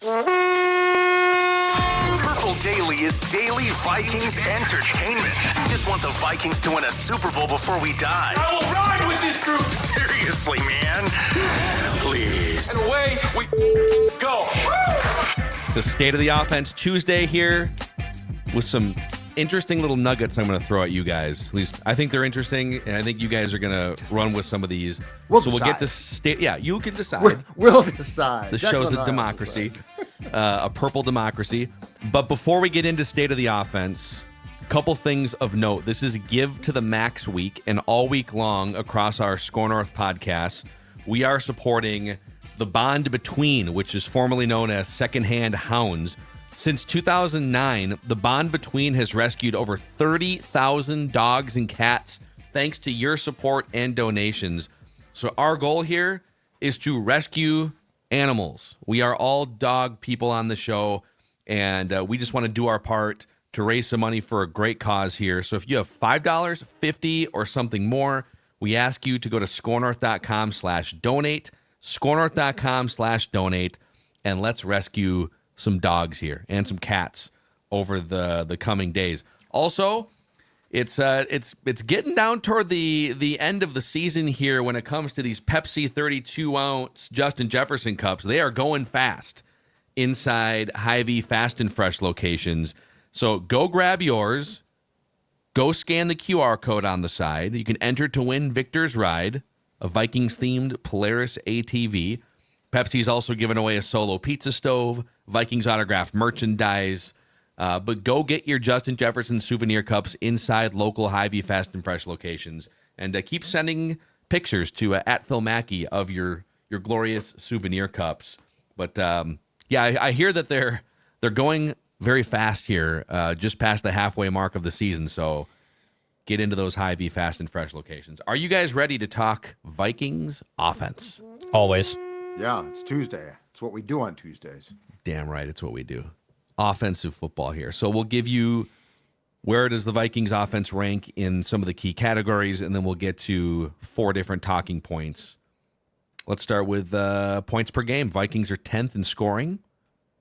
Purple Daily is daily Vikings entertainment. We just want the Vikings to win a Super Bowl before we die. I will ride with this group. Seriously, man. Please. And away we go. It's a State of the Offense Tuesday here with some interesting little nuggets I'm going to throw at you guys. At least I think they're interesting, and I think you guys are going to run with some of these. We'll get to state. Yeah, you can decide. We'll decide. The show's a democracy, a purple democracy. But before we get into State of the Offense, a couple things of note. This is Give to the Max week, and all week long across our Score North podcasts, we are supporting the Bond Between, which is formerly known as Secondhand Hounds. Since 2009, the Bond Between has rescued over 30,000 dogs and cats thanks to your support and donations. So our goal here is to rescue animals. We are all dog people on the show, and we just want to do our part to raise some money for a great cause here. So if you have $5, $50, or something more, we ask you to go to scorenorth.com/donate, scorenorth.com/donate, and let's rescue some dogs here and some cats over the coming days. Also, it's getting down toward the end of the season here when it comes to these Pepsi 32-ounce Justin Jefferson cups. They are going fast inside Hy-Vee Fast and Fresh locations. So go grab yours. Go scan the QR code on the side. You can enter to win Victor's Ride, a Vikings-themed Polaris ATV. Pepsi's also giving away a solo pizza stove, Vikings autographed merchandise. But go get your Justin Jefferson souvenir cups inside local Hy-Vee Fast and Fresh locations. And keep sending pictures to @PhilMackey of your glorious souvenir cups. But I hear that they're going very fast here, just past the halfway mark of the season. So get into those Hy-Vee Fast and Fresh locations. Are you guys ready to talk Vikings offense? Always. Yeah, it's Tuesday. It's what we do on Tuesdays. Damn right, it's what we do. Offensive football here. So we'll give you where does the Vikings offense rank in some of the key categories, and then we'll get to 4 different talking points. Let's start with points per game. Vikings are 10th in scoring.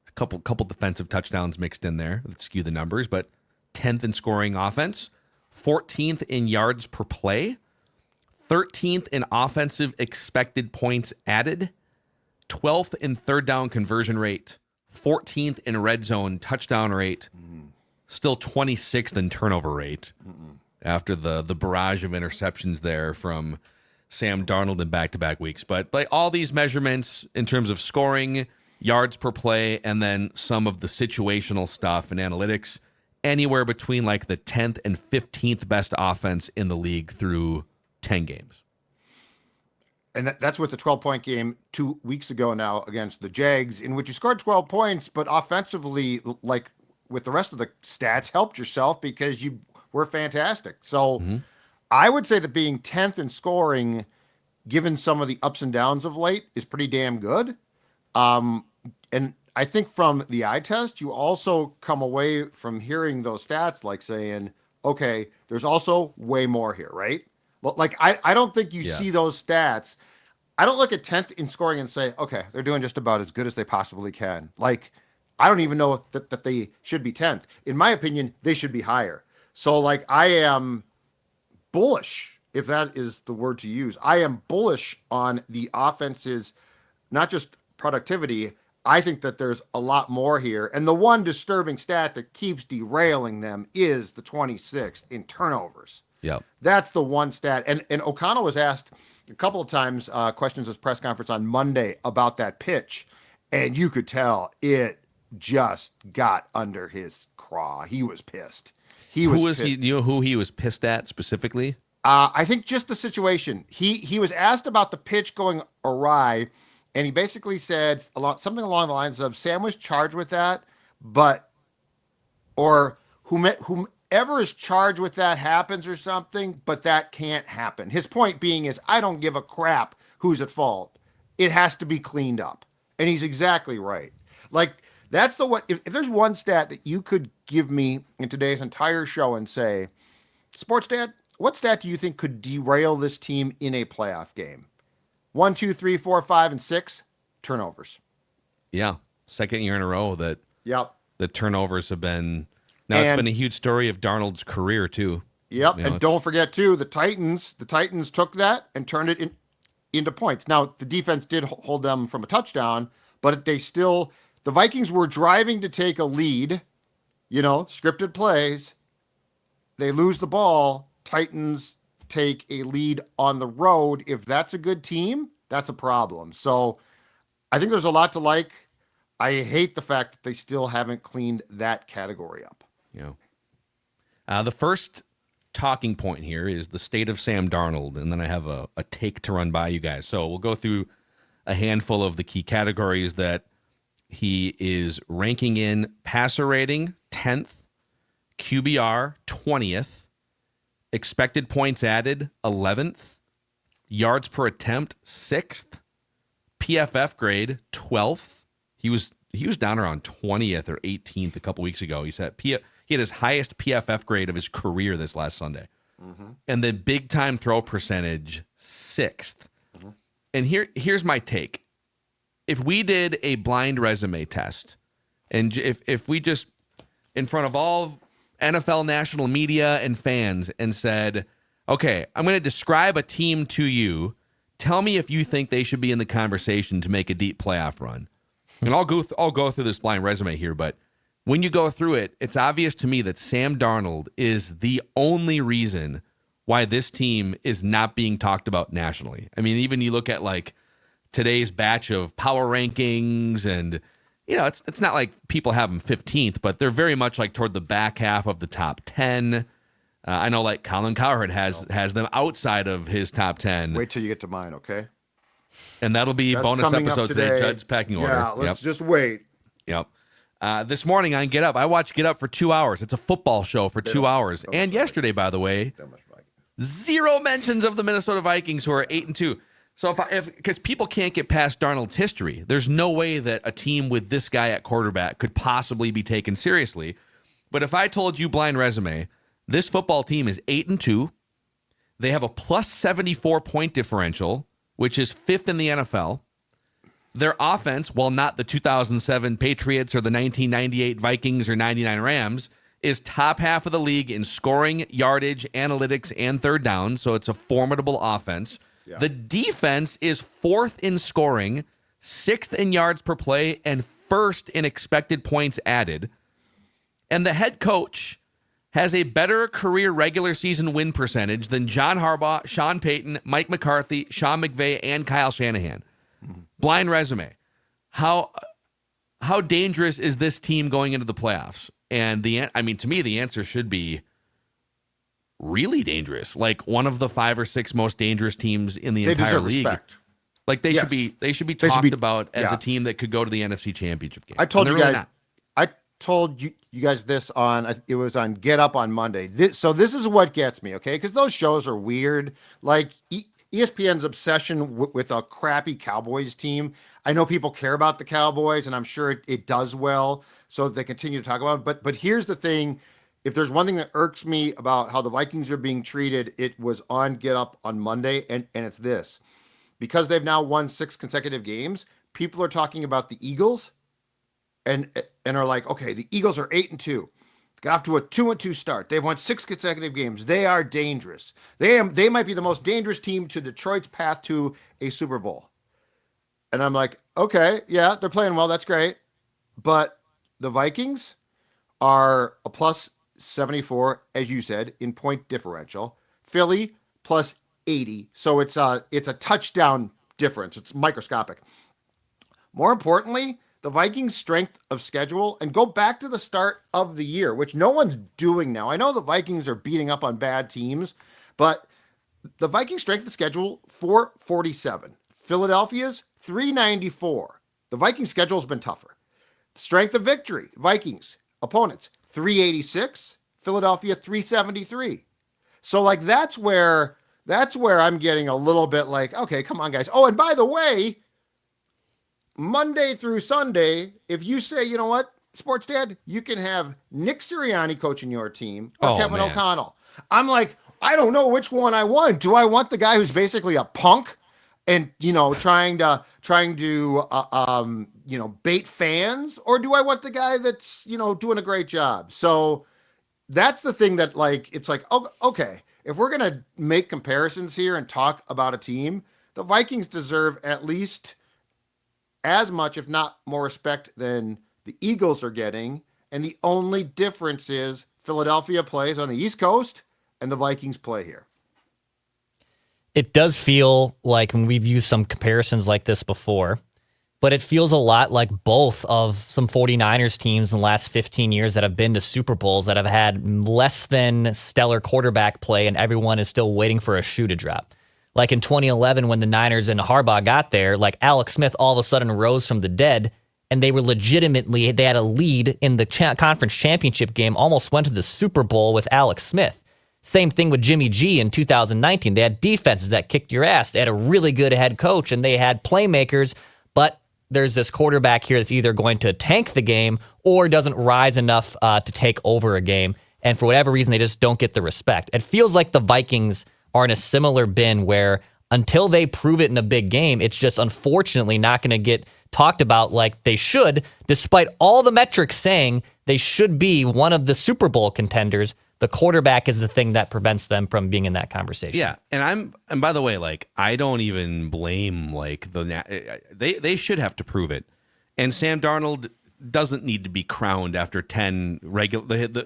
A couple defensive touchdowns mixed in there. Let's skew the numbers, but 10th in scoring offense, 14th in yards per play, 13th in offensive expected points added, 12th in third down conversion rate, 14th in red zone touchdown rate, still 26th in turnover rate after the barrage of interceptions there from Sam Darnold in back-to-back weeks. But by all these measurements in terms of scoring, yards per play, and then some of the situational stuff and analytics, anywhere between like the 10th and 15th best offense in the league through 10 games. And that's with the 12-point game 2 weeks ago now against the Jags, in which you scored 12 points, but offensively, like with the rest of the stats, helped yourself because you were fantastic. So I would say that being 10th in scoring, given some of the ups and downs of late, is pretty damn good. And I think from the eye test, you also come away from hearing those stats like saying, okay, there's also way more here, right? Like, I don't think you see those stats. I don't look at 10th in scoring and say, okay, they're doing just about as good as they possibly can. Like, I don't even know that they should be 10th. In my opinion, they should be higher. So, like, I am bullish, if that is the word to use. I am bullish on the offense's, not just productivity. I think that there's a lot more here. And the one disturbing stat that keeps derailing them is the 26th in turnovers. Yep. That's the one stat. And O'Connell was asked a couple of times, questions at his press conference on Monday about that pitch. And you could tell it just got under his craw. He was pissed. Who was he? You know who he was pissed at specifically? I think just the situation. He was asked about the pitch going awry, and he basically said something along the lines of Sam was charged with that, or whomever is charged with that happens or something, but that can't happen. His point being is, I don't give a crap who's at fault. It has to be cleaned up. And he's exactly right. Like, that's the one. If there's one stat that you could give me in today's entire show and say, Sports Dad, what stat do you think could derail this team in a playoff game? 1, 2, 3, 4, 5, and 6 turnovers. Yeah. second year in a row that Yep. the turnovers have been. Now it's been a huge story of Darnold's career too. Yep. You know, And don't forget too, the Titans took that and turned it into points. Now the defense did hold them from a touchdown, but the Vikings were driving to take a lead, scripted plays. They lose the ball. Titans take a lead on the road. If that's a good team, that's a problem. So I think there's a lot to like. I hate the fact that they still haven't cleaned that category up. The first talking point here is the state of Sam Darnold, and then I have a take to run by you guys. So we'll go through a handful of the key categories that he is ranking in: passer rating, 10th, QBR, 20th, expected points added, 11th, yards per attempt, 6th, PFF grade, 12th. He was down around 20th or 18th a couple weeks ago. He said he had his highest PFF grade of his career this last Sunday. Mm-hmm. And the big time throw percentage, 6th. Mm-hmm. And here's my take. If we did a blind resume test, and if we just, in front of all NFL national media and fans, and said, okay, I'm going to describe a team to you. Tell me if you think they should be in the conversation to make a deep playoff run. And I'll go through this blind resume here, but when you go through it, it's obvious to me that Sam Darnold is the only reason why this team is not being talked about nationally. I mean, even you look at like today's batch of power rankings, and it's not like people have them 15th, but they're very much like toward the back half of the top 10. I know like Colin Cowherd has them outside of his top 10. Wait till you get to mine, okay? And that'll be That's bonus episode today, Judd's pecking order. Yeah, let's just wait. Yep. This morning on Get Up, I watched Get Up for 2 hours. It's a football show for 2 hours. And yesterday, by the way, zero mentions of the Minnesota Vikings, who are 8-2. So because people can't get past Darnold's history, there's no way that a team with this guy at quarterback could possibly be taken seriously. But if I told you blind resume, this football team is 8-2. They have a plus 74 point differential, which is 5th in the NFL. Their offense, while not the 2007 Patriots or the 1998 Vikings or 99 Rams, is top half of the league in scoring, yardage, analytics, and third down. So it's a formidable offense. Yeah. The defense is 4th in scoring, 6th in yards per play, and 1st in expected points added. And the head coach has a better career regular season win percentage than John Harbaugh, Sean Payton, Mike McCarthy, Sean McVay, and Kyle Shanahan. Mm-hmm. Blind resume. How dangerous is this team going into the playoffs? And to me, the answer should be really dangerous. Like one of the 5 or 6 most dangerous teams in the entire league. Respect. Like they should be talked about as a team that could go to the NFC Championship game. I told you guys. I told you guys this it was on Get Up on Monday. This is what gets me, okay? Because those shows are weird. Like ESPN's obsession with a crappy Cowboys team. I know people care about the Cowboys, and I'm sure it does well, so they continue to talk about it. But here's the thing. If there's one thing that irks me about how the Vikings are being treated, it was on Get Up on Monday, and it's this. Because they've now won 6 consecutive games, people are talking about the Eagles and are like, okay, the Eagles are 8-2. Got off to a 2-2 start. They've won 6 consecutive games. They are dangerous. They might be the most dangerous team to Detroit's path to a Super Bowl. And I'm like, okay, yeah, they're playing well. That's great. But the Vikings are a plus 74, as you said, in point differential. Philly plus 80. So it's a touchdown difference. It's microscopic. More importantly, the Vikings' strength of schedule, and go back to the start of the year, which no one's doing now. I know the Vikings are beating up on bad teams, but the Vikings' strength of schedule, 447. Philadelphia's 394. The Vikings' schedule has been tougher. Strength of victory, Vikings, opponents, 386. Philadelphia, 373. So, like, that's where I'm getting a little bit like, okay, come on, guys. Oh, and by the way, Monday through Sunday, if you say, you know what, Sports Dad, you can have Nick Sirianni coaching your team or Kevin O'Connell. I'm like, I don't know which one I want. Do I want the guy who's basically a punk and trying to bait fans, or do I want the guy that's doing a great job? So that's the thing that, like, it's like, oh, okay, if we're gonna make comparisons here and talk about a team, the Vikings deserve at least as much, if not more, respect than the Eagles are getting. And the only difference is Philadelphia plays on the East Coast and the Vikings play here. It does feel like, when we've used some comparisons like this before, but it feels a lot like both of some 49ers teams in the last 15 years that have been to Super Bowls that have had less than stellar quarterback play, and everyone is still waiting for a shoe to drop. Like in 2011, when the Niners and Harbaugh got there, like Alex Smith all of a sudden rose from the dead, and they had a lead in the conference championship game, almost went to the Super Bowl with Alex Smith. Same thing with Jimmy G in 2019. They had defenses that kicked your ass. They had a really good head coach, and they had playmakers, but there's this quarterback here that's either going to tank the game or doesn't rise enough to take over a game. And for whatever reason, they just don't get the respect. It feels like the Vikings are in a similar bin where until they prove it in a big game, it's just unfortunately not going to get talked about like they should, despite all the metrics saying they should be one of the Super Bowl contenders. The quarterback is the thing that prevents them from being in that conversation. Yeah, and by the way, like, I don't even blame, like, they should have to prove it. And Sam Darnold doesn't need to be crowned after 10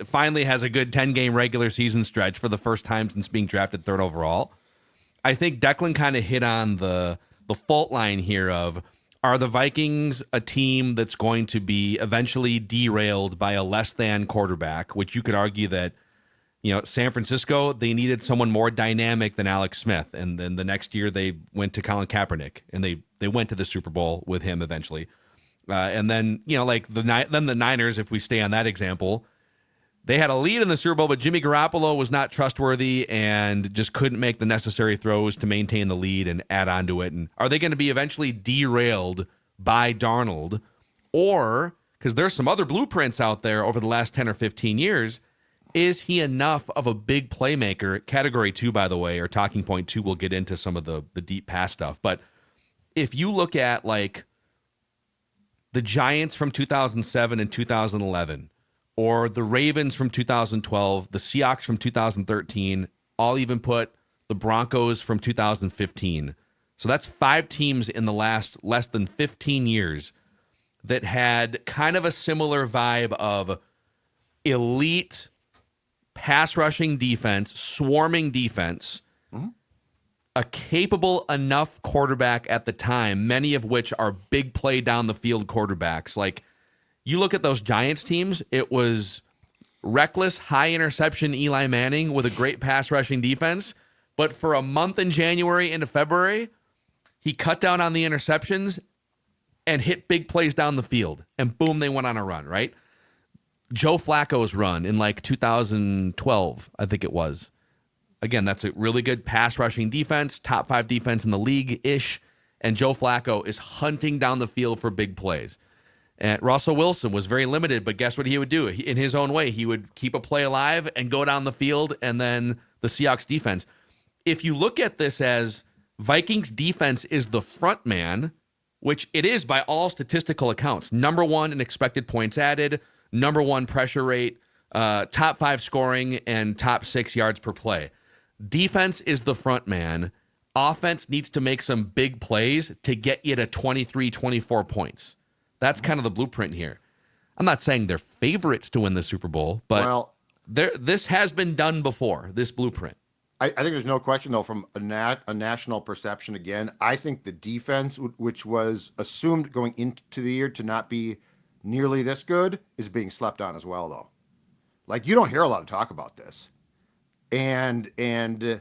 finally has a good 10-game regular season stretch for the first time since being drafted 3rd overall. I think Declan kind of hit on the fault line here of, are the Vikings a team that's going to be eventually derailed by a less than quarterback, which you could argue that, San Francisco, they needed someone more dynamic than Alex Smith. And then the next year they went to Colin Kaepernick, and they went to the Super Bowl with him eventually. And then, the Niners, if we stay on that example, they had a lead in the Super Bowl, but Jimmy Garoppolo was not trustworthy and just couldn't make the necessary throws to maintain the lead and add on to it. And are they going to be eventually derailed by Darnold? Or, because there's some other blueprints out there over the last 10 or 15 years, is he enough of a big playmaker? Category 2, by the way, or talking point 2, we'll get into some of the deep pass stuff. But if you look at, like, the Giants from 2007 and 2011, or the Ravens from 2012, the Seahawks from 2013, I'll even put the Broncos from 2015. So that's 5 teams in the last less than 15 years that had kind of a similar vibe of elite pass rushing defense, swarming defense, a capable enough quarterback at the time, many of which are big play down the field quarterbacks. Like, you look at those Giants teams, it was reckless, high interception Eli Manning with a great pass rushing defense. But for a month in January into February, he cut down on the interceptions and hit big plays down the field. And boom, they went on a run, right? Joe Flacco's run in like 2012, I think it was. Again, that's a really good pass rushing defense, top 5 defense in the league-ish. And Joe Flacco is hunting down the field for big plays. And Russell Wilson was very limited, but guess what he would do? In his own way, he would keep a play alive and go down the field, and then the Seahawks defense. If you look at this as Vikings defense is the front man, which it is by all statistical accounts, number 1 in expected points added, number 1 pressure rate, top 5 scoring, and top 6 yards per play. Defense is the front man. Offense needs to make some big plays to get you to 23, 24 points. That's kind of the blueprint here. I'm not saying they're favorites to win the Super Bowl, but this has been done before, this blueprint. I think there's no question, though, from a national perception, again, I think the defense, which was assumed going into the year to not be nearly this good, is being slept on as well, though. Like, you don't hear a lot of talk about this. And the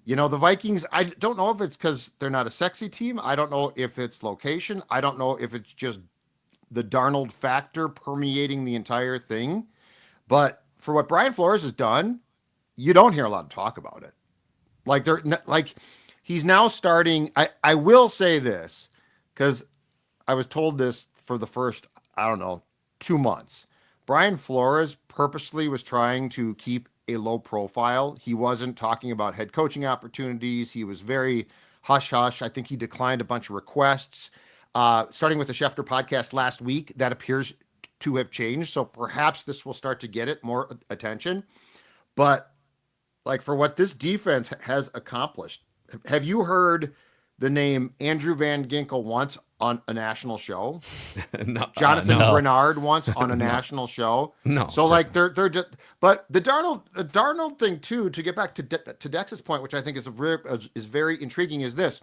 Vikings, I don't know if it's because they're not a sexy team. I don't know if it's location. I don't know if it's just the Darnold factor permeating the entire thing. But for what Brian Flores has done, you don't hear a lot of talk about it. Like, he's now starting. I will say this, because I was told this for the first, 2 months. Brian Flores purposely was trying to keep a low profile. He wasn't talking about head coaching opportunities. He was very hush hush. I think he declined a bunch of requests. Starting with the Schefter podcast last week, that appears to have changed. So perhaps this will start to get it more attention. But like for what this defense has accomplished, have you heard the name Andrew Van Ginkel once on a national show? No, Jonathan no. Bernard once on a national show? No. So like they're just, but the Darnold thing too, to get back to Dex's point, which I think is very intriguing, is this.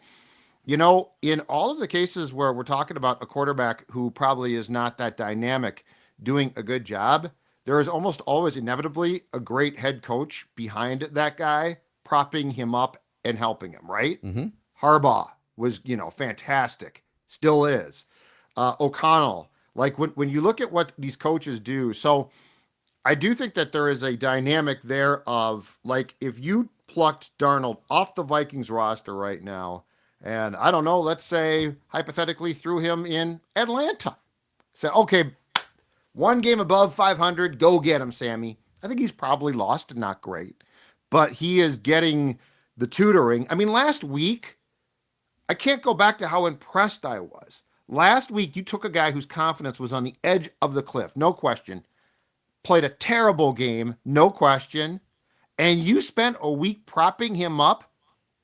You know, in all of the cases where we're talking about a quarterback who probably is not that dynamic doing a good job, there is almost always inevitably a great head coach behind that guy propping him up and helping him, right? Mm-hmm. Harbaugh was, fantastic, still is. O'Connell, like when you look at what these coaches do, so I do think that there is a dynamic there of, like, if you plucked Darnold off the Vikings roster right now, and I don't know, let's say hypothetically threw him in Atlanta, say, okay, one game above 500, go get him, Sammy. I think he's probably lost and not great, but he is getting the tutoring. I mean, last week, I can't go back to how impressed I was. Last week, you took a guy whose confidence was on the edge of the cliff, no question, played a terrible game, no question, and you spent a week propping him up,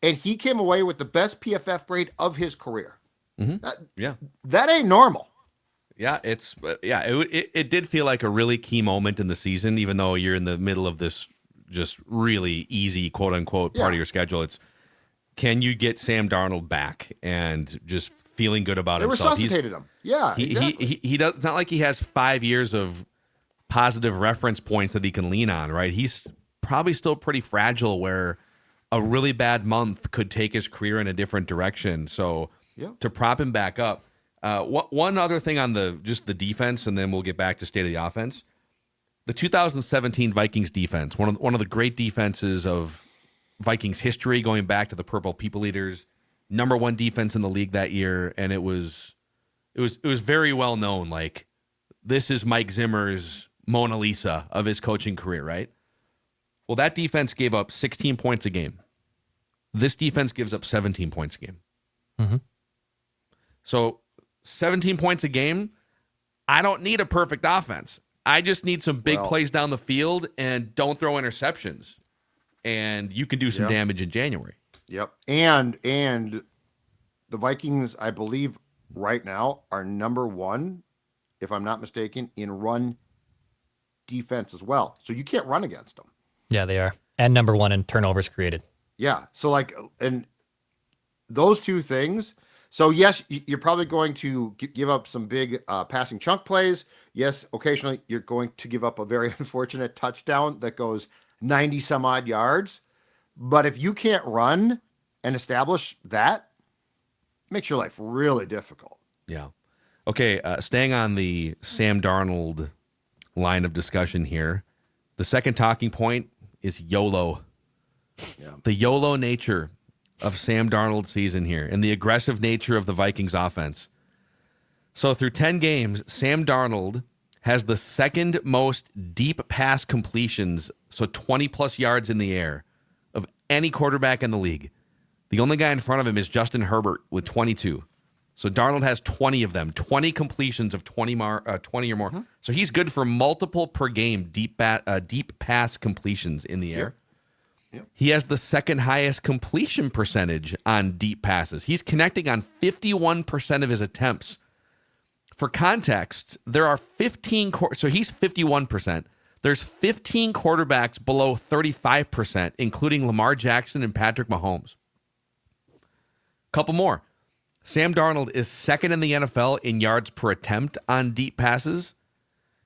and he came away with the best PFF grade of his career. Mm-hmm. That ain't normal. Yeah, it did feel like a really key moment in the season, even though you're in the middle of this just really easy, quote unquote, part of your schedule. It's, can you get Sam Darnold back and just feeling good about himself? Resuscitated him. Yeah, exactly. He does. It's not like he has 5 years of positive reference points that he can lean on, right? He's probably still pretty fragile, where a really bad month could take his career in a different direction. So to prop him back up. One other thing on the defense, and then we'll get back to state of the offense. The 2017 Vikings defense, one of the great defenses of Vikings history, going back to the Purple People Eaters, number one defense in the league that year, and it was very well known. Like, this is Mike Zimmer's Mona Lisa of his coaching career, right? Well, that defense gave up 16 points a game. This defense gives up 17 points a game. Mm-hmm. So 17 points a game, I don't need a perfect offense. I just need some big plays down the field and don't throw interceptions. And you can do some damage in January. Yep. And the Vikings, I believe, right now are number one, if I'm not mistaken, in run defense as well. So you can't run against them. Yeah, they are. And number one in turnovers created. Yeah. So, like, and those two things. So, yes, you're probably going to give up some big passing chunk plays. Yes, occasionally you're going to give up a very unfortunate touchdown that goes 90 some odd yards. But if you can't run and establish that, it makes your life really difficult. Yeah. Okay, staying on the Sam Darnold line of discussion here, the second talking point is YOLO. Yeah. The YOLO nature of Sam Darnold's season here and the aggressive nature of the Vikings offense. So through 10 games, Sam Darnold has the second most deep pass completions, so 20-plus yards in the air, of any quarterback in the league. The only guy in front of him is Justin Herbert with 22. So Darnold has 20 of them, 20 completions of 20 or more. Mm-hmm. So he's good for multiple per game deep pass completions in the air. Yep. He has the second highest completion percentage on deep passes. He's connecting on 51% of his attempts. For context, there are 15 so he's 51%. There's 15 quarterbacks below 35%, including Lamar Jackson and Patrick Mahomes. Couple more. Sam Darnold is second in the NFL in yards per attempt on deep passes.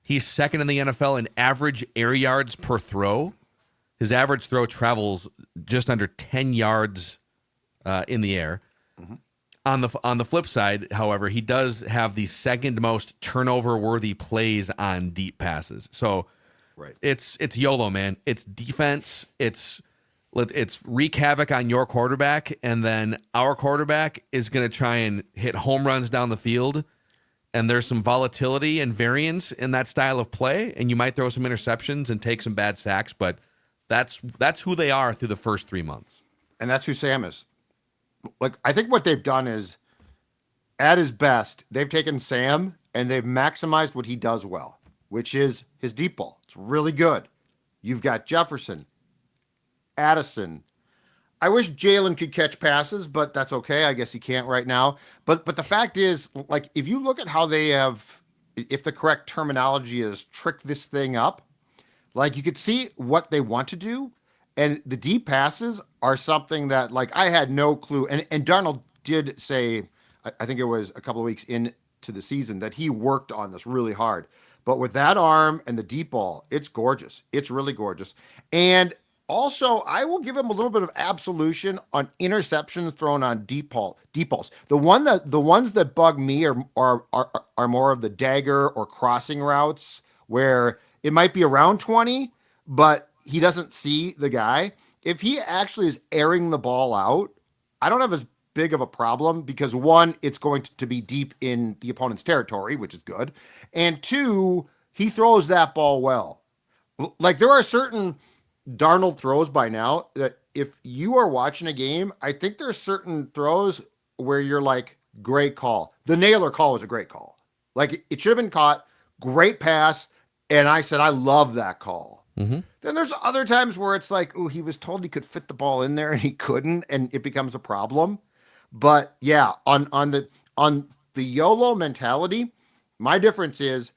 He's second in the NFL in average air yards per throw. His average throw travels just under 10 yards in the air. Mm-hmm. On the flip side, however, he does have the second most turnover-worthy plays on deep passes. So it's YOLO, man. It's defense. It's wreak havoc on your quarterback, and then our quarterback is going to try and hit home runs down the field, and there's some volatility and variance in that style of play, and you might throw some interceptions and take some bad sacks, but that's who they are through the first 3 months. And that's who Sam is. like I think what they've done is, at his best, they've taken Sam and they've maximized what he does well, which is his deep ball. It's really good. You've got Jefferson, Addison. I wish Jalen could catch passes, but that's okay. I guess he can't right now. But the fact is, like, if you look at how they have, if the correct terminology is, tricked this thing up, like you could see what they want to do, and the deep passes are something that, like, I had no clue. And Darnold did say, I think it was a couple of weeks into the season, that he worked on this really hard. But with that arm and the deep ball, it's gorgeous. It's really gorgeous. And also, I will give him a little bit of absolution on interceptions thrown on deep balls. The ones that bug me are more of the dagger or crossing routes where it might be around 20, but he doesn't see the guy. If he actually is airing the ball out, I don't have as big of a problem, because one, it's going to be deep in the opponent's territory, which is good. And two, he throws that ball well. Like, there are certain Darnold throws by now that if you are watching a game, I think there's certain throws where you're like, great call. The Naylor call was a great call. Like, it should have been caught. Great pass. And I said, I love that call. Mm-hmm. Then there's other times where it's like, oh, he was told he could fit the ball in there and he couldn't, and it becomes a problem. But yeah, on the YOLO mentality, my difference is,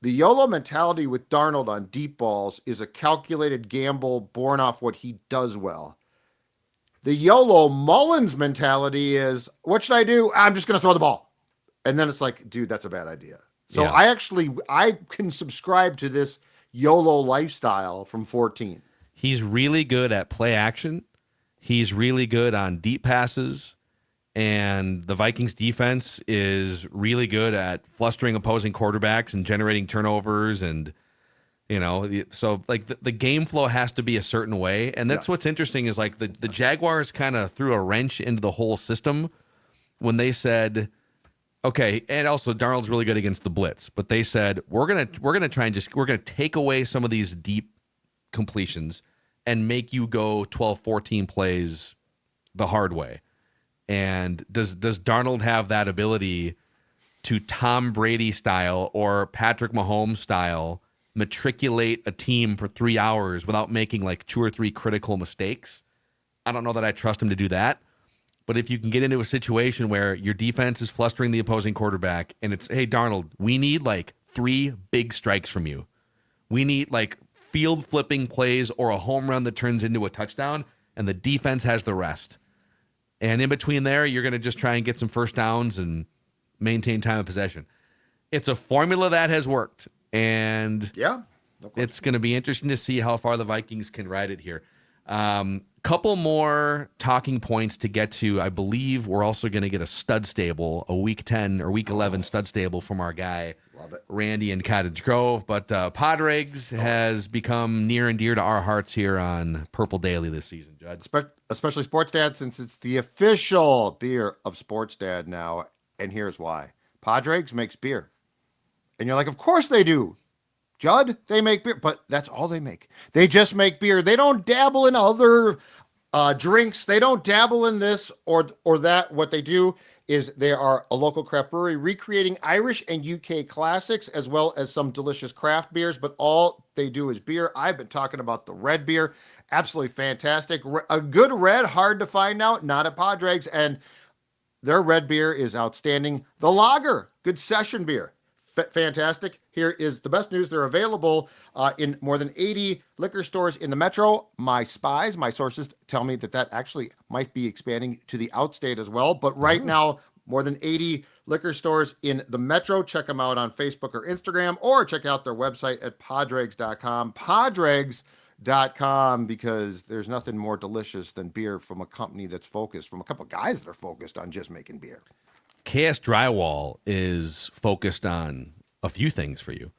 the YOLO mentality with Darnold on deep balls is a calculated gamble born off what he does well. The YOLO Mullins mentality is, what should I do? I'm just going to throw the ball. And then it's like, dude, that's a bad idea. So Yeah. I can subscribe to this YOLO lifestyle from 14. He's really good at play action. He's really good on deep passes. And the Vikings defense is really good at flustering opposing quarterbacks and generating turnovers. And, so like the game flow has to be a certain way. And that's what's interesting is, like, the Jaguars kind of threw a wrench into the whole system when they said, okay, and also Darnold's really good against the blitz, but they said, we're going to take away some of these deep completions and make you go 12, 14 plays the hard way. And does Darnold have that ability to Tom Brady style or Patrick Mahomes style matriculate a team for 3 hours without making like 2 or 3 critical mistakes? I don't know that I trust him to do that. But if you can get into a situation where your defense is flustering the opposing quarterback and it's, hey, Darnold, we need like 3 big strikes from you. We need like field flipping plays or a home run that turns into a touchdown, and the defense has the rest. And in between there, you're going to just try and get some first downs and maintain time of possession. It's a formula that has worked. And Yeah. No question. it's going to be interesting to see how far the Vikings can ride it here. Couple more talking points to get to. I believe we're also going to get a stud stable, a week 10 or week 11 stud stable from our guy, Love it. Randy in Cottage Grove. But Padregs has become near and dear to our hearts here on Purple Daily this season, Judd. Especially Sports Dad, since it's the official beer of Sports Dad now. And here's why. Padregs makes beer. And you're like, of course they do. Judd, they make beer, but that's all they make. They just make beer. They don't dabble in other drinks. They don't dabble in this or that. What they do is they are a local craft brewery recreating Irish and UK classics, as well as some delicious craft beers, but all they do is beer. I've been talking about the red beer. Absolutely fantastic. A good red, hard to find out, not at Padregs, and their red beer is outstanding. The lager, good session beer. Fantastic. Here is the best news. They're available in more than 80 liquor stores in the metro. My sources tell me that actually might be expanding to the outstate as well. But right now, more than 80 liquor stores in the metro. Check them out on Facebook or Instagram, or check out their website at padregs.com. Padregs.com, because there's nothing more delicious than beer from a company that's focused, from a couple of guys that are focused on just making beer. KS Drywall is focused on a few things for you.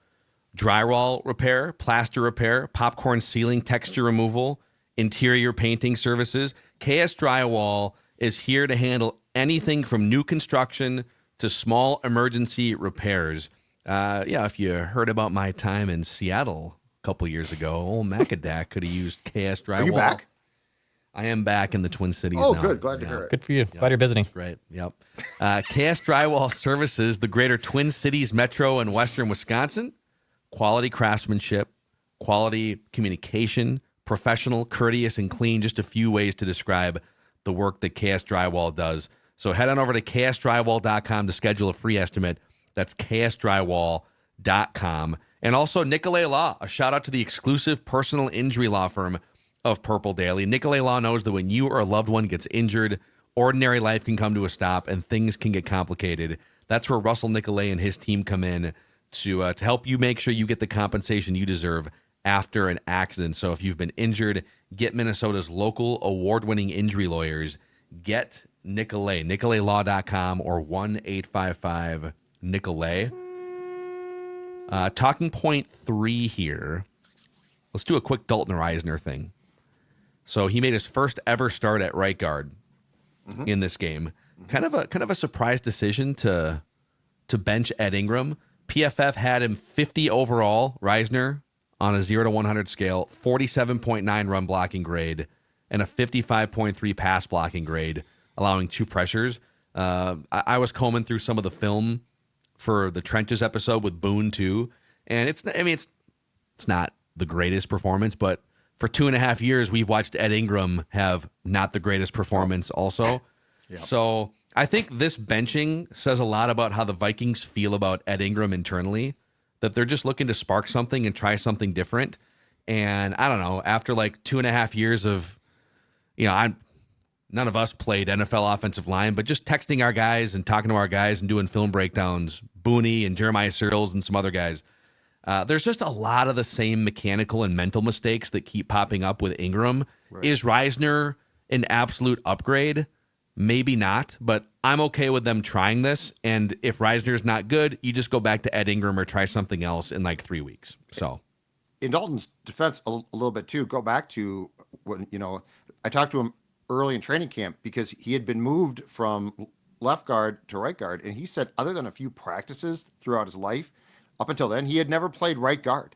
Drywall repair, plaster repair, popcorn ceiling texture removal, interior painting services. KS Drywall is here to handle anything from new construction to small emergency repairs. If you heard about my time in Seattle a couple years ago, old Macadac could have used KS Drywall. Are you back? I am back in the Twin Cities Oh, now. good. Glad to hear it. Good for you. Glad you're visiting. Right. Yep. KS Drywall services the greater Twin Cities, Metro, and Western Wisconsin. Quality craftsmanship, quality communication, professional, courteous, and clean. Just a few ways to describe the work that KS Drywall does. So head on over to ksdrywall.com to schedule a free estimate. That's ksdrywall.com. And also Nicolay Law, a shout out to the exclusive personal injury law firm of Purple Daily. Nicolay Law knows that when you or a loved one gets injured, ordinary life can come to a stop and things can get complicated. That's where Russell Nicolay and his team come in to help you make sure you get the compensation you deserve after an accident. So if you've been injured, get Minnesota's local award-winning injury lawyers. Get Nicolay, nicolaylaw.com or 1-855-NICOLAY. Talking point 3 here. Let's do a quick Dalton Reisner thing. So he made his first ever start at right guard in this game. Kind of a surprise decision to bench Ed Ingram. PFF had him 50 overall, Reisner, on a 0 to 100 scale, 47.9 run blocking grade, and a 55.3 pass blocking grade, allowing 2 pressures. I was combing through some of the film for the Trenches episode with Boone too, and it's not the greatest performance, but for 2.5 years, we've watched Ed Ingram have not the greatest performance also. Yep. So I think this benching says a lot about how the Vikings feel about Ed Ingram internally, that they're just looking to spark something and try something different. And I don't know, after like 2.5 years of, none of us played NFL offensive line, but just texting our guys and talking to our guys and doing film breakdowns, Booney and Jeremiah Searles and some other guys. There's just a lot of the same mechanical and mental mistakes that keep popping up with Ingram. Right. Is Reisner an absolute upgrade? Maybe not, but I'm okay with them trying this. And if Reisner's not good, you just go back to Ed Ingram or try something else in like 3 weeks. So, in Dalton's defense, a little bit too, go back to when, I talked to him early in training camp because he had been moved from left guard to right guard. And he said, other than a few practices throughout his life, up until then, he had never played right guard.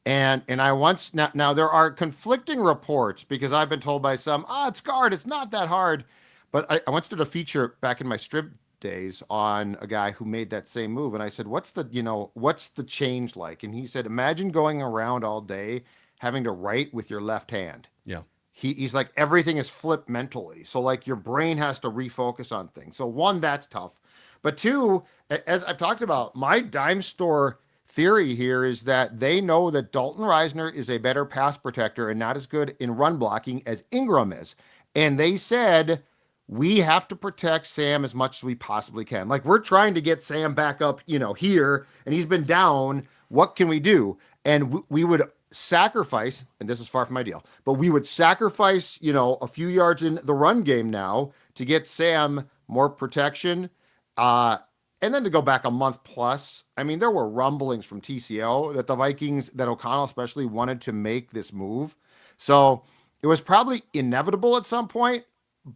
And I once, now there are conflicting reports because I've been told by some, it's guard, it's not that hard. But I once did a feature back in my strip days on a guy who made that same move. And I said, what's the change like? And he said, imagine going around all day having to write with your left hand. Yeah. He's like, everything is flipped mentally. So like your brain has to refocus on things. So 1, that's tough. But 2, as I've talked about, my dime store theory here is that they know that Dalton Reisner is a better pass protector and not as good in run blocking as Ingram is. And they said, we have to protect Sam as much as we possibly can. Like, we're trying to get Sam back up, here, and he's been down. What can we do? And we would sacrifice, and this is far from ideal, but we would sacrifice, a few yards in the run game now to get Sam more protection. And then to go back a month plus, I mean, there were rumblings from TCO that the Vikings, that O'Connell especially, wanted to make this move. So it was probably inevitable at some point,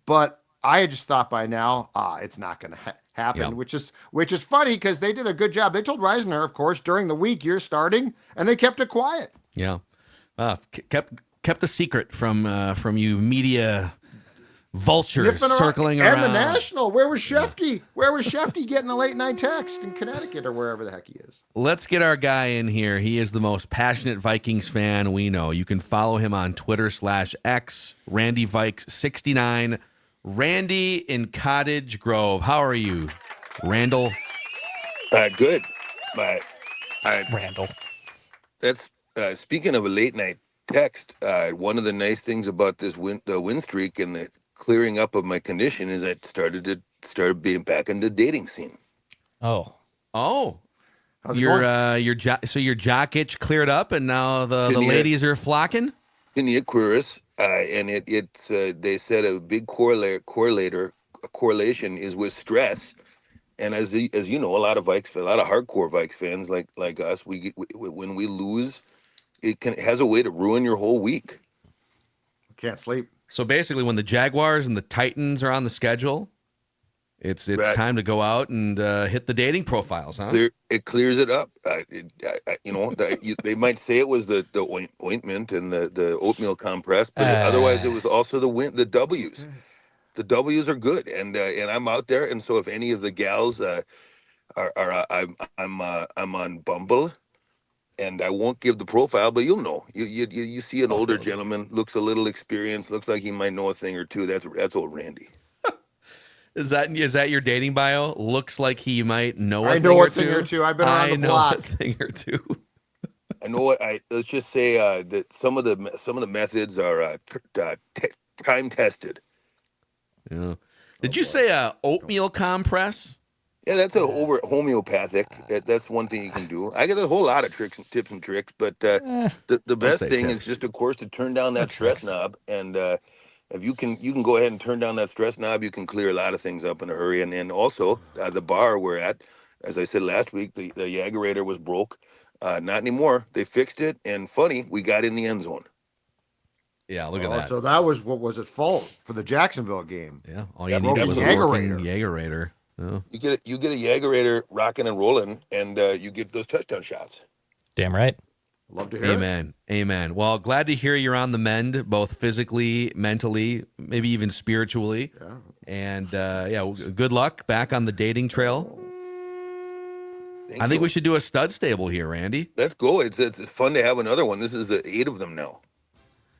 but I had just thought by now, it's not going to happen, yep. which is funny because they did a good job. They told Reisner, of course, during the week you're starting, and they kept it quiet. Yeah, kept the secret from you media vultures circling around. And the National. Where was Shefty? Yeah. Where was Shefty getting a late night text in Connecticut or wherever the heck he is? Let's get our guy in here. He is the most passionate Vikings fan we know. You can follow him on Twitter/X, Randy Vikes 69. Randy in Cottage Grove. How are you, Randall? Good. Randall. That's speaking of a late night text. One of the nice things about this win streak and the clearing up of my condition is I started being back in the dating scene. Oh. How's your jock itch cleared up, and now the ladies are flocking. Tinea Quiris, and it's they said a big correlation is with stress. And as you know, a lot of hardcore Vikes fans like us, when we lose, it has a way to ruin your whole week. Can't sleep. So basically, when the Jaguars and the Titans are on the schedule, It's That time to go out and hit the dating profiles, huh? it clears it up. They might say it was the ointment and the oatmeal compress, but otherwise it was also the W's. The W's are good, and I'm out there, and so if any of the gals I'm on Bumble, and I won't give the profile, but you'll know. You see an older gentleman, looks a little experienced, looks like he might know a thing or two. That's old Randy. Is that your dating bio? Looks like he might know I a know thing a or thing two. or two. I've been around the I know block. a thing or two. I know what let's just say that some of the methods are time tested. Yeah. Did you say oatmeal compress? Yeah, that's over homeopathic. That's one thing you can do. I get a whole lot of tips and tricks, but the Don't best say thing is tips. just, of course, to turn down No that stress tricks. knob. And if you can go ahead and turn down that stress knob, you can clear a lot of things up in a hurry. And also the bar we're at, as I said last week, the Yagerator was broke. Not anymore. They fixed it, and funny, we got in the end zone. Yeah, look at Oh, that. so that was what was at fault for the Jacksonville game. Yeah, all you Yep, needed Broken was a Yagerator. working Yagerator. Oh. you get a Yagerator rocking and rolling, and you get those touchdown shots. Damn right. Love to hear it. Amen. Amen. Well, glad to hear you're on the mend, both physically, mentally, maybe even spiritually. Yeah. And good luck back on the dating trail. Thank I think you. we should do a stud stable here, Randy. Let's go. It's fun to have another one. This is the 8 of them now.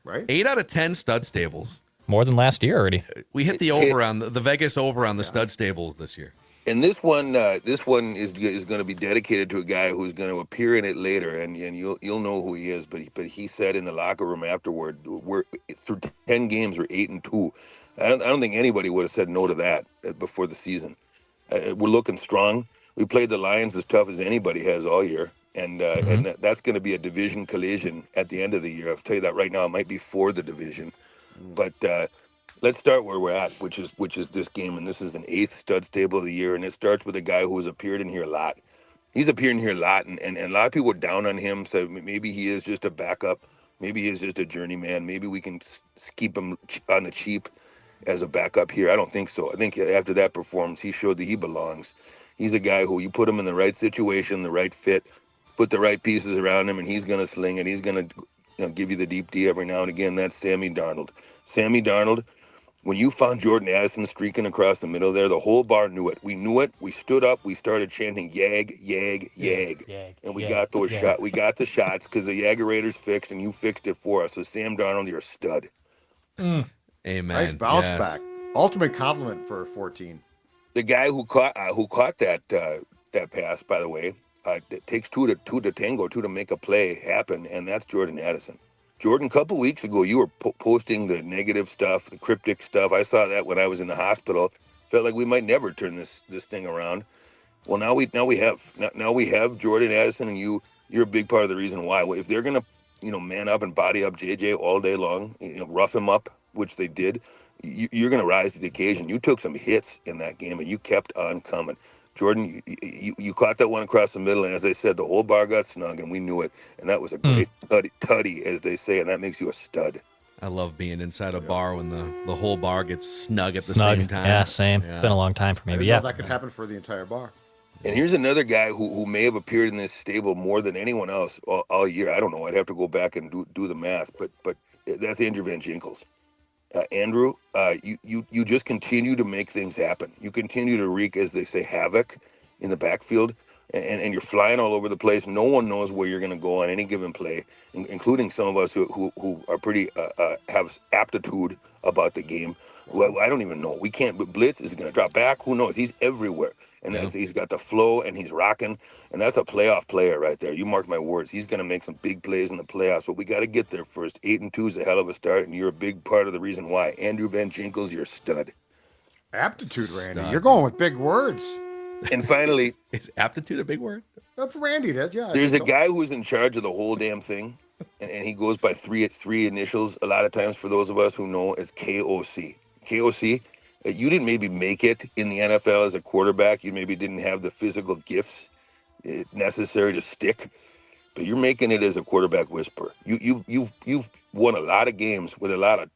Right? 8 out of 10 stud stables. More than last year already. We hit the over on the Vegas over on the stud stables this year. And this one is going to be dedicated to a guy who's going to appear in it later, and you'll know who he is. But he said in the locker room afterward, we're through 10 games, we're 8-2. I don't think anybody would have said no to that before the season. We're looking strong. We played the Lions as tough as anybody has all year, and that's going to be a division collision at the end of the year. I'll tell you that right now. It might be for the division, but let's start where we're at, which is this game, and this is an 8th stud stable of the year, and it starts with a guy who has appeared in here a lot. He's appeared in here a lot, and a lot of people are down on him, said maybe he is just a backup, maybe he is just a journeyman, maybe we can keep him on the cheap as a backup here. I don't think so. I think after that performance, he showed that he belongs. He's a guy who you put him in the right situation, the right fit, put the right pieces around him, and he's going to sling it. He's going to give you the deep D every now and again. That's Sammy Darnold. Sammy Darnold, when you found Jordan Addison streaking across the middle there, the whole bar knew it. We knew it. We stood up. We started chanting "Yag, Yag, Yag," and we got those shots. We got the shots because the Yagerator's fixed, and you fixed it for us. So Sam Darnold, you're a stud. Amen. Nice bounce Yes. back. Ultimate compliment for 14. The guy who caught that pass, by the way, it takes two to tango, two to make a play happen, and that's Jordan Addison. Jordan, a couple weeks ago, you were posting the negative stuff, the cryptic stuff. I saw that when I was in the hospital. Felt like we might never turn this thing around. Well, now we have Jordan Addison, and you're a big part of the reason why. If they're gonna, man up and body up JJ all day long, rough him up, which they did, you're gonna rise to the occasion. You took some hits in that game, and you kept on coming. Jordan, you caught that one across the middle, and as I said, the whole bar got snug, and we knew it. And that was a great tutty, as they say, and that makes you a stud. I love being inside a bar when the whole bar gets snug at the Snug. same time. Yeah, same. It's been a long time for me, I but didn't know yeah. if that could happen for the entire bar. And here's another guy who may have appeared in this stable more than anyone else all year. I don't know. I'd have to go back and do the math, but that's Andrew Van Jinkels. Andrew, you just continue to make things happen. You continue to wreak, as they say, havoc in the backfield, and you're flying all over the place. No one knows where you're going to go on any given play, including some of us who are pretty have aptitude about the game. Well, I don't even know. We can't. But Blitz is going to drop back. Who knows? He's everywhere, and he's got the flow, and he's rocking, and that's a playoff player right there. You mark my words. He's going to make some big plays in the playoffs, but we got to get there first. 8-2 is a hell of a start, and you're a big part of the reason why. Andrew Van Jinkels, you're a stud. Aptitude, Randy. Stud. You're going with big words. And finally, Is aptitude a big word? That's Randy did, yeah. I there's a think so. guy who's in charge of the whole damn thing, and he goes by three initials a lot of times for those of us who know as KOC. KOC, you didn't maybe make it in the NFL as a quarterback. You maybe didn't have the physical gifts necessary to stick, but you're making it as a quarterback whisperer. You've won a lot of games with a lot of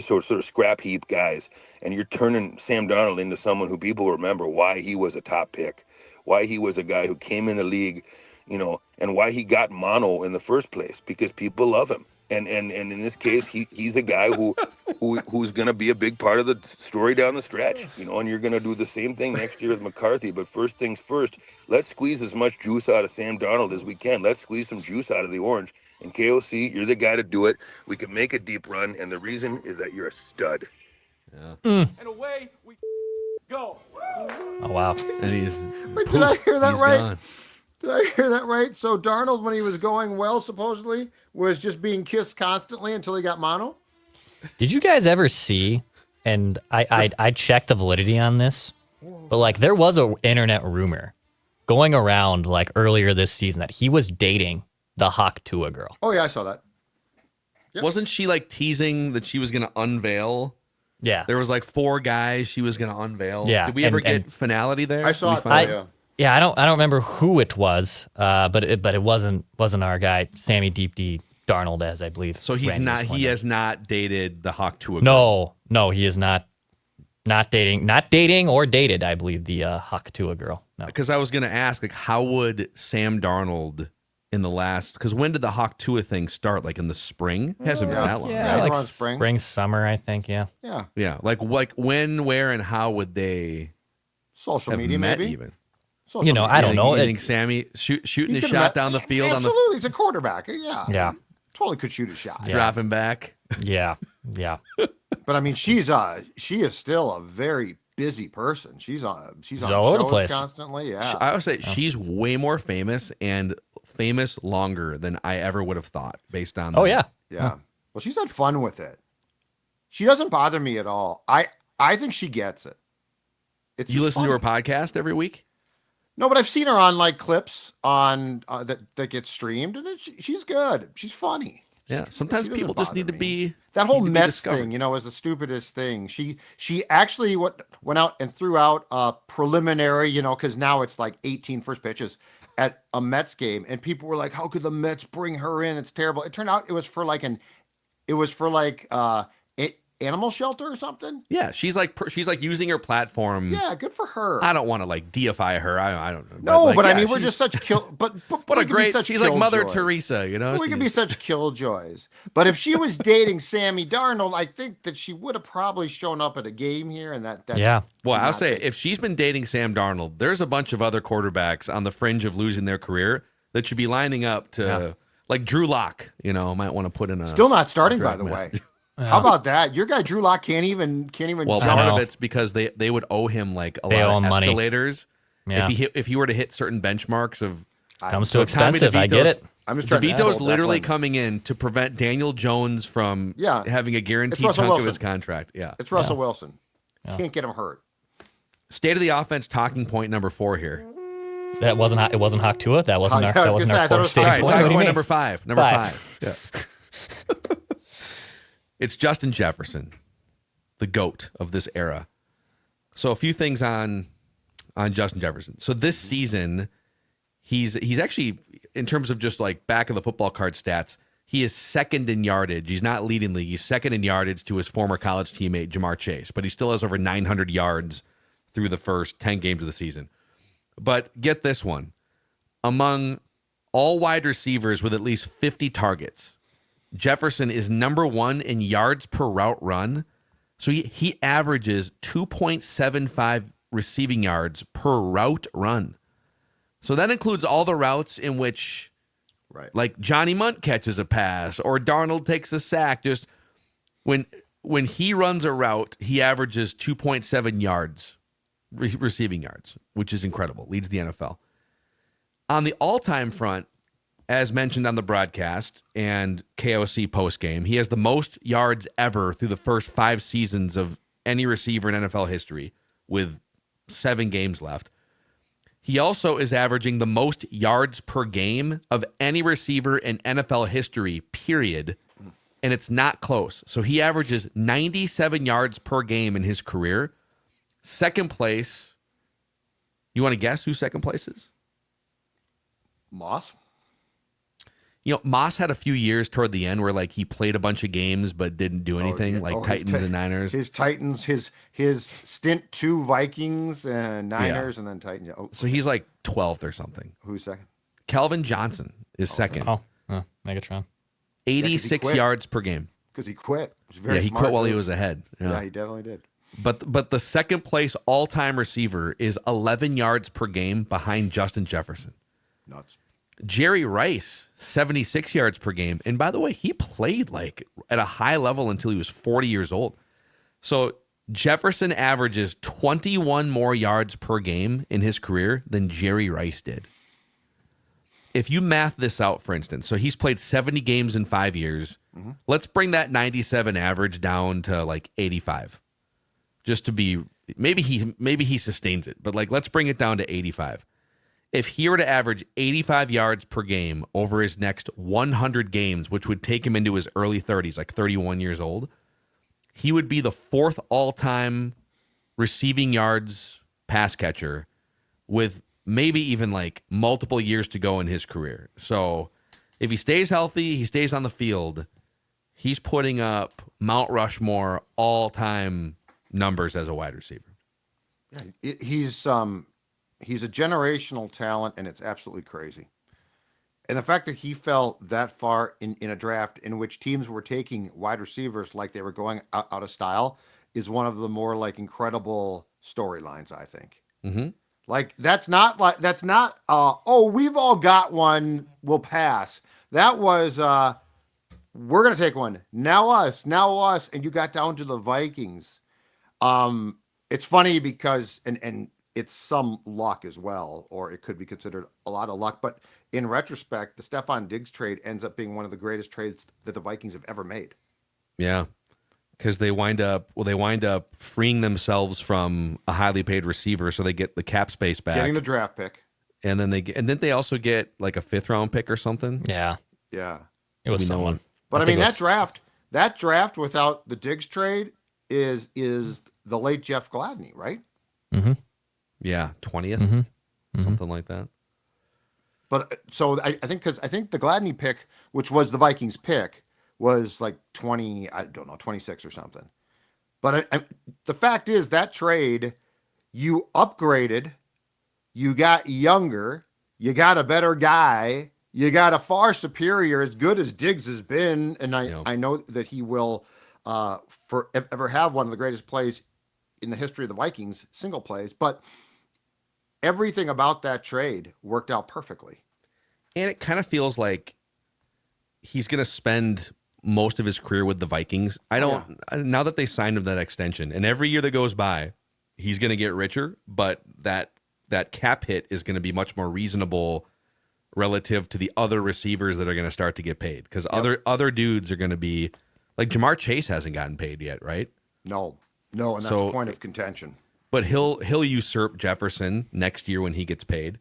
sort of scrap heap guys, and you're turning Sam Darnold into someone who people remember why he was a top pick, why he was a guy who came in the league, and why he got mono in the first place, because people love him. And in this case, he's a guy who's going to be a big part of the story down the stretch, and you're going to do the same thing next year with McCarthy. But first things first, let's squeeze as much juice out of Sam Darnold as we can. Let's squeeze some juice out of the orange. And KOC, you're the guy to do it. We can make a deep run, and the reason is that you're a stud. Yeah. And away we go. Oh, wow. And he's. Wait, did I hear that he's right? gone. Did I hear that right? So Darnold, when he was going well, supposedly, was just being kissed constantly until he got mono? Did you guys ever see, and I checked the validity on this, but like there was a internet rumor going around like earlier this season that he was dating the Hawk Tua girl. Oh, yeah, I saw that. Yep. Wasn't she like teasing that she was going to unveil? Yeah. There was like 4 guys she was going to unveil. Yeah, Did we ever and- get finality there? I saw Did it. we find Yeah. Yeah, I don't remember who it was, but it wasn't our guy Sammy Deep D Darnold, as I believe. So he's Randy not. was He wondering. has not dated the Hawk Tua. girl. No, he is not dating or dated. I believe the Hawk Tua girl. No, Because I was going to ask, like, how would Sam Darnold in the last? Because when did the Hawk Tua thing start? Like in the spring? It hasn't been that long. Yeah, right? like around spring. summer, I think. Yeah. Yeah. Yeah. Like when, where, and how would they Social have media, met maybe? even? Social You know, media. I don't know. You It- think Sammy shooting He his could've shot met- down the field on the Absolutely, he's a quarterback. Yeah. Yeah. Totally could shoot a shot. Yeah. dropping back? Yeah. But I mean, she is still a very busy person. She's on all over the shows place. constantly. Yeah. I would say she's way more famous and famous longer than I ever would have thought based on. Oh that. yeah. Yeah. Well, she's had fun with it. She doesn't bother me at all. I think she gets it. It's You just listen to her funny. podcast every week? No, but I've seen her on like clips on that get streamed, and she's good. She's funny. Yeah. Sometimes She doesn't people just need to bother be. That whole need to be Mets discovered. thing, is the stupidest thing. She actually went out and threw out a preliminary, because now it's like 18 first pitches at a Mets game, and people were like, "How could the Mets bring her in? It's terrible." It turned out it was for like animal shelter or something. Yeah, she's like using her platform. Yeah, good for her. I don't want to like deify her. I don't know. No, like, but I yeah, mean, we're she's- just such but what we a could be great. such She's like Mother killjoys. Teresa, We could be She's- such killjoys. But if she was dating Sammy Darnold, I think that she would have probably shown up at a game here, and that Yeah. Well, did I'll not say take- if she's been dating Sam Darnold, there's a bunch of other quarterbacks on the fringe of losing their career that should be lining up to, like Drew Lock. Might want to put in a still not starting, by direct the way. message. How about that? Your guy Drew Lock can't even Well, I part know. of it's because they would owe him like a They owe lot him of money. escalators. Yeah. If he were to hit certain benchmarks of Comes So too Tommy expensive. I get DeVito's- it. I'm just trying to DeVito's that literally limit. coming in to prevent Daniel Jones from having a guaranteed Russell chunk of his Wilson. contract. Yeah. It's Russell Wilson. Yeah. Can't get him hurt. State of the offense talking point number 4 here. It wasn't Hawk Tua. That wasn't I our was that wasn't gonna say, I our thought it fourth was state. All right, What What talking do you point mean? number 5. Number 5. Yeah. It's Justin Jefferson, the GOAT of this era. So a few things on Justin Jefferson. So this season, he's actually, in terms of just like back of the football card stats, he is second in yardage. He's not leading the league. He's second in yardage to his former college teammate, Jamar Chase, but he still has over 900 yards through the first 10 games of the season. But get this one. Among all wide receivers with at least 50 targets, Jefferson is number 1 in yards per route run. So he averages 2.75 receiving yards per route run. So that includes all the routes in which, like Johnny Munt catches a pass or Darnold takes a sack. Just when he runs a route, he averages 2.7 yards, receiving yards, which is incredible. Leads the NFL. On the all-time front, as mentioned on the broadcast and KOC postgame, he has the most yards ever through the first 5 seasons of any receiver in NFL history with 7 games left. He also is averaging the most yards per game of any receiver in NFL history, period. And it's not close. So he averages 97 yards per game in his career. Second place. You want to guess who second place is? Moss? Moss had a few years toward the end where like he played a bunch of games but didn't do anything, like Titans and Niners. His Titans, his stint to Vikings and Niners, and then Titans. Oh, so he's like 12th or something. Who's second? Calvin Johnson is second. Megatron. 86 yards per game. Because he quit. He quit while he was ahead. Yeah, he definitely did. But the second place all-time receiver is 11 yards per game behind Justin Jefferson. Nuts. Jerry Rice, 76 yards per game. And by the way, he played like at a high level until he was 40 years old. So Jefferson averages 21 more yards per game in his career than Jerry Rice did. If you math this out, for instance, so he's played 70 games in 5 years. Mm-hmm. Let's bring that 97 average down to like 85. Just to be, maybe he sustains it, but like let's bring it down to 85. If he were to average 85 yards per game over his next 100 games, which would take him into his early 30s, like 31 years old, he would be the fourth all-time receiving yards pass catcher with maybe even like multiple years to go in his career. So if he stays healthy, he stays on the field, he's putting up Mount Rushmore all-time numbers as a wide receiver. Yeah, he's a generational talent, and it's absolutely crazy. And the fact that he fell that far in a draft in which teams were taking wide receivers like they were going out of style is one of the more like incredible storylines, I think. Mm-hmm. Like that's not we've all got one, we'll pass. That was we're gonna take one. Now us, and you got down to the Vikings. It's funny because and it's some luck as well, or it could be considered a lot of luck. But in retrospect, the Stephon Diggs trade ends up being one of the greatest trades that the Vikings have ever made. Yeah, because they wind up freeing themselves from a highly paid receiver, so they get the cap space back, getting the draft pick, and then they also get like a 5th round pick or something. Yeah, it was someone. But I mean that draft without the Diggs trade is the late Jeff Gladney, right? Mm-hmm. Yeah, 20th, something like that. But so I think the Gladney pick, which was the Vikings pick, was like 26 or something. But the fact is that trade, you upgraded, you got younger, you got a better guy, you got a far superior, as good as Diggs has been, and I know that he will forever have one of the greatest plays in the history of the Vikings, single plays, but everything about that trade worked out perfectly. And it kind of feels like he's going to spend most of his career with the Vikings. Now that they signed him that extension, and every year that goes by, he's going to get richer, but that cap hit is going to be much more reasonable relative to the other receivers that are going to start to get paid. Because other dudes are going to be, like Jamar Chase hasn't gotten paid yet, right? No, and that's a point of contention. But he'll usurp Jefferson next year when he gets paid.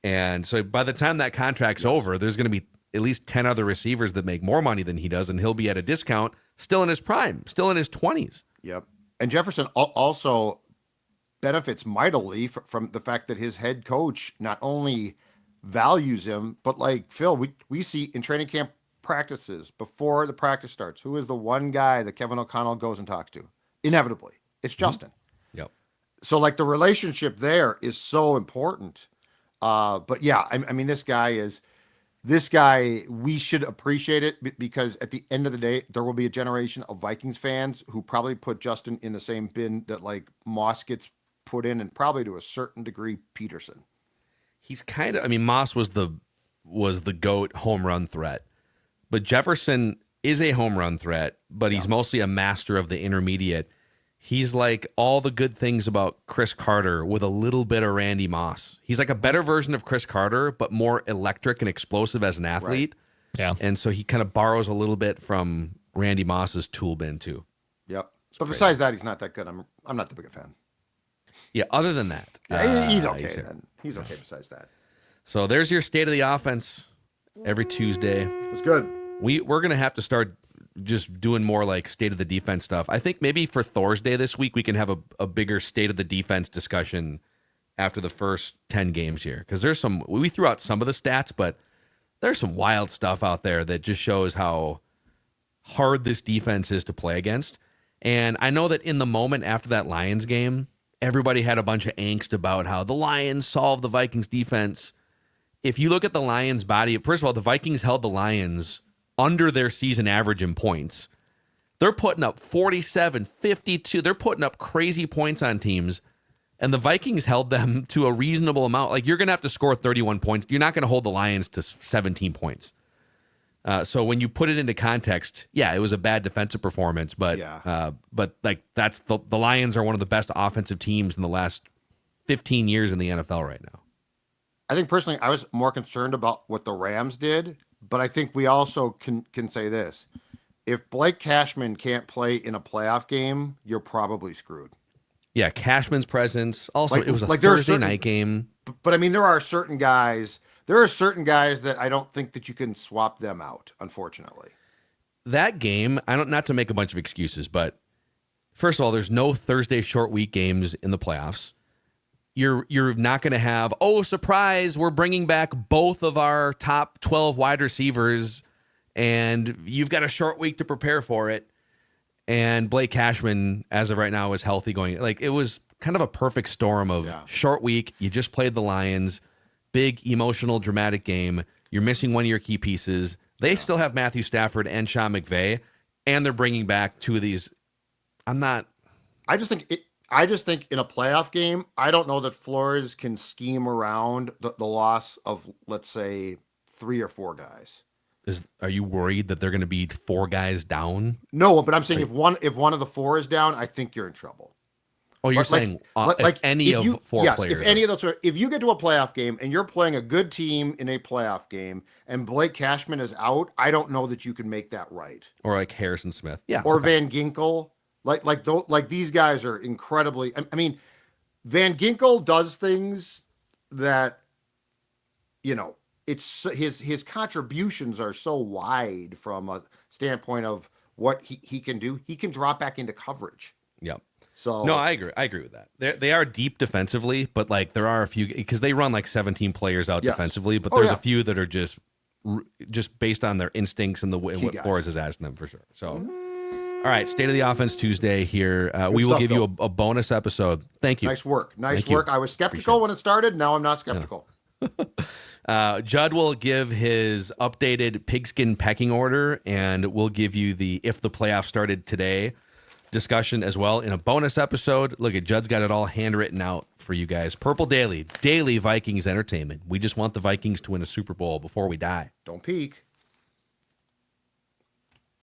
And so by the time that contract's over, there's going to be at least 10 other receivers that make more money than he does, and he'll be at a discount, still in his prime, still in his 20s. Yep. And Jefferson also benefits mightily from the fact that his head coach not only values him, but like Phil, we see in training camp practices before the practice starts, who is the one guy that Kevin O'Connell goes and talks to? Inevitably, it's Justin. Yep. So like the relationship there is so important. But yeah, I mean, this guy, we should appreciate it because at the end of the day, there will be a generation of Vikings fans who probably put Justin in the same bin that like Moss gets put in, and probably to a certain degree, Peterson. He's kind of, Moss was the GOAT home run threat, but Jefferson is a home run threat, but he's mostly a master of the intermediate. He's like all the good things about Chris Carter with a little bit of Randy Moss. He's like a better version of Chris Carter, but more electric and explosive as an athlete. Right. Yeah. And so he kind of borrows a little bit from Randy Moss's tool bin too. Yep. But besides that, he's not that good. I'm not that big a fan. Yeah. Other than that, he's okay. He's okay besides that. So there's your state of the offense every Tuesday. It was good. We're going to have to start just doing more like state of the defense stuff. I think maybe for Thursday this week, we can have a bigger state of the defense discussion after the first 10 games here. Because we threw out some of the stats, but there's some wild stuff out there that just shows how hard this defense is to play against. And I know that in the moment after that Lions game, everybody had a bunch of angst about how the Lions solved the Vikings defense. If you look at the Lions' body, first of all, the Vikings held the Lions under their season average in points. They're putting up 47, 52. They're putting up crazy points on teams. And the Vikings held them to a reasonable amount. Like, you're going to have to score 31 points. You're not going to hold the Lions to 17 points. So when you put it into context, yeah, it was a bad defensive performance, but like that's the Lions are one of the best offensive teams in the last 15 years in the NFL right now. I think personally, I was more concerned about what the Rams did, but I think we also can say this: if Blake Cashman can't play in a playoff game, you're probably screwed. Yeah, Cashman's presence. Also, it was a like Thursday night game. But I mean, there are certain guys. There are certain guys that I don't think that you can swap them out, unfortunately. That game, not to make a bunch of excuses, but first of all, there's no Thursday short week games in the playoffs. You're not going to have, surprise, we're bringing back both of our top 12 wide receivers, and you've got a short week to prepare for it. And Blake Cashman, as of right now, is healthy going. Like, it was kind of a perfect storm of short week. You just played the Lions. Big, emotional, dramatic game. You're missing one of your key pieces. They still have Matthew Stafford and Sean McVay, and they're bringing back two of these. I just think in a playoff game, I don't know that Flores can scheme around the loss of, let's say, 3 or 4 guys. Are you worried that they're going to be 4 guys down? No, but I'm saying if one of the 4 is down, I think you're in trouble. Oh, you're saying if any of 4 players. If any of those, if you get to a playoff game and you're playing a good team in a playoff game and Blake Cashman is out, I don't know that you can make that right. Or like Harrison Smith, or Van Ginkel, like these guys are incredibly. I mean, Van Ginkel does things that, it's his contributions are so wide from a standpoint of what he can do. He can drop back into coverage. Yep. So no, I agree with that. They are deep defensively, but like there are a few because they run like 17 players out defensively, but there's a few that are just based on their instincts and what Flores is asking them for sure. So, all right, State of the Offense Tuesday here. We will give you a bonus episode. Thank you. Nice work. I was skeptical when it started. Now I'm not skeptical. Judd will give his updated pigskin pecking order, and we'll give you the if the playoffs started today discussion as well in a bonus episode. Look at Judd's got it all handwritten out for you guys. Purple Daily Vikings entertainment. We just want the Vikings to win a Super Bowl before we die. Don't peek.